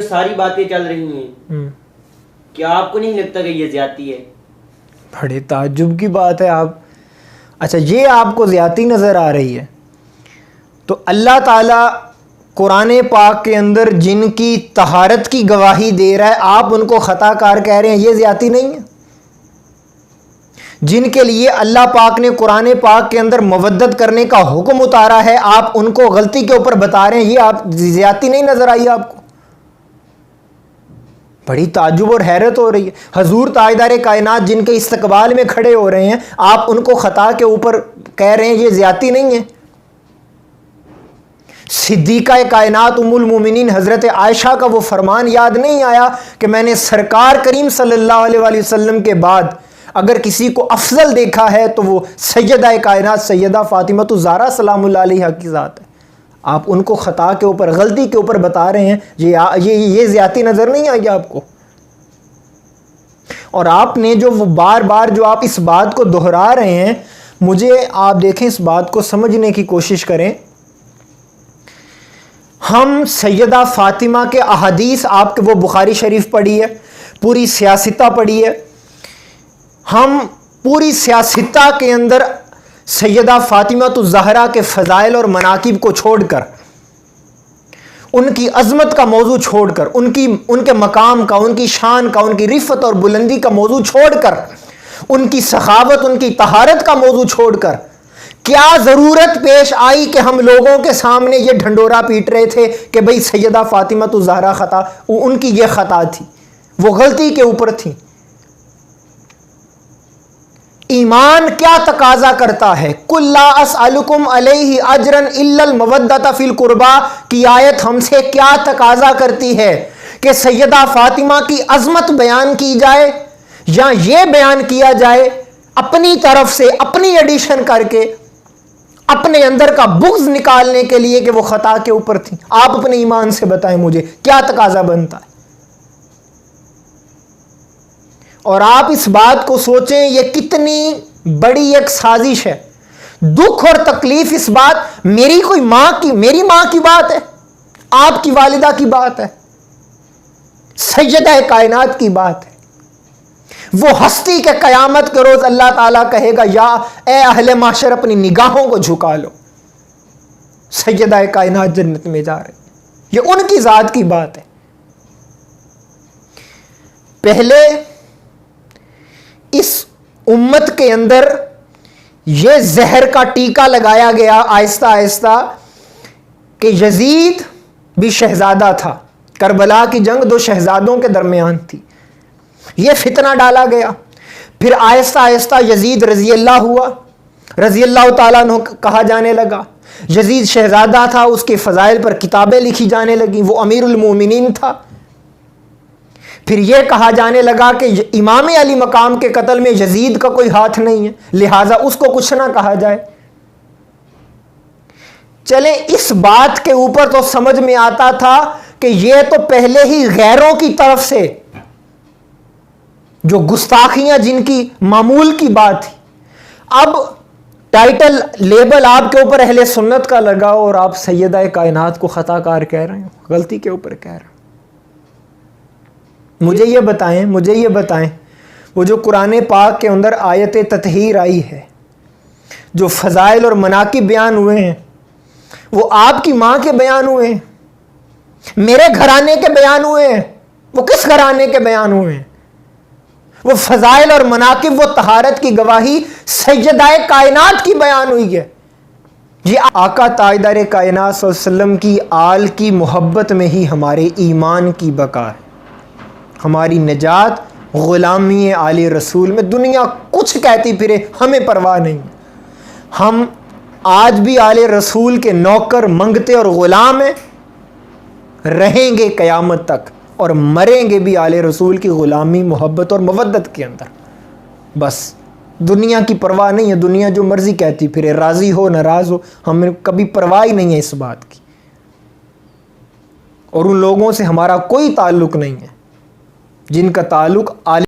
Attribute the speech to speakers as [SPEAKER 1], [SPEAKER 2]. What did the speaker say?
[SPEAKER 1] ساری باتیں چل رہی ہیں، کیا آپ کو نہیں لگتا کہ یہ زیادتی ہے؟
[SPEAKER 2] بڑے تعجب کی بات ہے. آپ اچھا یہ آپ کو زیادتی نظر آ رہی ہے تو اللہ تعالیٰ قرآن پاک کے اندر جن کی طہارت کی گواہی دے رہا ہے آپ ان کو خطا کار کہہ رہے ہیں، یہ زیادتی نہیں ہے؟ جن کے لیے اللہ پاک نے قرآن پاک کے اندر مودت کرنے کا حکم اتارا ہے آپ ان کو غلطی کے اوپر بتا رہے ہیں، یہ آپ زیادتی نہیں نظر آئی آپ کو؟ بڑی تعجب اور حیرت ہو رہی ہے. حضور تاجدار کائنات جن کے استقبال میں کھڑے ہو رہے ہیں آپ ان کو خطا کے اوپر کہہ رہے ہیں، یہ زیادتی نہیں ہے؟ صدیقہ کائنات ام المومنین حضرت عائشہ کا وہ فرمان یاد نہیں آیا کہ میں نے سرکار کریم صلی اللہ علیہ وآلہ وسلم کے بعد اگر کسی کو افضل دیکھا ہے تو وہ سیدہ کائنات سیدہ فاطمہ الزہرا سلام اللہ علیہا کی ذات ہے. آپ ان کو خطا کے اوپر غلطی کے اوپر بتا رہے ہیں، یہ زیادتی نظر نہیں آئی آپ کو؟ اور آپ نے جو بار بار جو آپ اس بات کو دہرا رہے ہیں، مجھے آپ دیکھیں اس بات کو سمجھنے کی کوشش کریں. ہم سیدہ فاطمہ کے احادیث آپ کے وہ بخاری شریف پڑھی ہے، پوری سیاستہ پڑھی ہے. ہم پوری سیاستہ کے اندر سیدہ فاطمہ الزہرا کے فضائل اور مناقب کو چھوڑ کر، ان کی عظمت کا موضوع چھوڑ کر، ان کے مقام کا، ان کی شان کا، ان کی رفعت اور بلندی کا موضوع چھوڑ کر، ان کی سخاوت، ان کی طہارت کا موضوع چھوڑ کر کیا ضرورت پیش آئی کہ ہم لوگوں کے سامنے یہ ڈھنڈورا پیٹ رہے تھے کہ بھئی سیدہ فاطمہ الزہرا خطا، ان کی یہ خطا تھی، وہ غلطی کے اوپر تھی. ایمان کیا تقاضا کرتا ہے؟ قُلْ لَا أَسْأَلُكُمْ عَلَيْهِ أَجْرًا إِلَّا الْمَوَدَّةَ فِي الْقُرْبَى کی آیت ہم سے کیا تقاضا کرتی ہے کہ سیدہ فاطمہ کی عظمت بیان کی جائے یا یہ بیان کیا جائے اپنی طرف سے اپنی ایڈیشن کر کے اپنے اندر کا بغض نکالنے کے لیے کہ وہ خطا کے اوپر تھی؟ آپ اپنے ایمان سے بتائیں مجھے کیا تقاضا بنتا ہے؟ اور آپ اس بات کو سوچیں یہ کتنی بڑی ایک سازش ہے. دکھ اور تکلیف اس بات میری ماں کی بات ہے، آپ کی والدہ کی بات ہے، سیدہ کائنات کی بات ہے. وہ ہستی کے قیامت کے روز اللہ تعالیٰ کہے گا یا اے اہل معاشر اپنی نگاہوں کو جھکا لو، سیدہ کائنات جنت میں جا رہی. یہ ان کی ذات کی بات ہے. پہلے اس امت کے اندر یہ زہر کا ٹیکا لگایا گیا آہستہ آہستہ کہ یزید بھی شہزادہ تھا، کربلا کی جنگ دو شہزادوں کے درمیان تھی، یہ فتنہ ڈالا گیا. پھر آہستہ آہستہ یزید رضی اللہ ہوا، رضی اللہ تعالیٰ عنہ کہا جانے لگا. یزید شہزادہ تھا، اس کے فضائل پر کتابیں لکھی جانے لگیں، وہ امیر المومنین تھا. پھر یہ کہا جانے لگا کہ امام علی مقام کے قتل میں یزید کا کوئی ہاتھ نہیں ہے، لہٰذا اس کو کچھ نہ کہا جائے. چلیں اس بات کے اوپر تو سمجھ میں آتا تھا کہ یہ تو پہلے ہی غیروں کی طرف سے جو گستاخیاں جن کی معمول کی بات تھی، اب ٹائٹل لیبل آپ کے اوپر اہل سنت کا لگا اور آپ سیدہ کائنات کو خطا کار کہہ رہے ہیں، غلطی کے اوپر کہہ رہے ہیں. مجھے یہ بتائیں وہ جو قرآن پاک کے اندر آیت تطہیر آئی ہے، جو فضائل اور مناقب بیان ہوئے ہیں، وہ آپ کی ماں کے بیان ہوئے ہیں، میرے گھرانے کے بیان ہوئے ہیں؟ وہ کس گھرانے کے بیان ہوئے ہیں؟ وہ فضائل اور مناقب، وہ طہارت کی گواہی سیدہ کائنات کی بیان ہوئی ہے. یہ آقا تاجدار کائنات صلی اللہ علیہ وسلم کی آل کی محبت میں ہی ہمارے ایمان کی بقا ہے، ہماری نجات غلامی آل رسول میں. دنیا کچھ کہتی پھرے ہمیں پرواہ نہیں، ہم آج بھی آل رسول کے نوکر منگتے اور غلام ہیں، رہیں گے قیامت تک اور مریں گے بھی آل رسول کی غلامی محبت اور مودت کے اندر. بس دنیا کی پرواہ نہیں ہے، دنیا جو مرضی کہتی پھرے، راضی ہو ناراض ہو، ہمیں کبھی پرواہ ہی نہیں ہے اس بات کی. اور ان لوگوں سے ہمارا کوئی تعلق نہیں ہے جن کا تعلق آل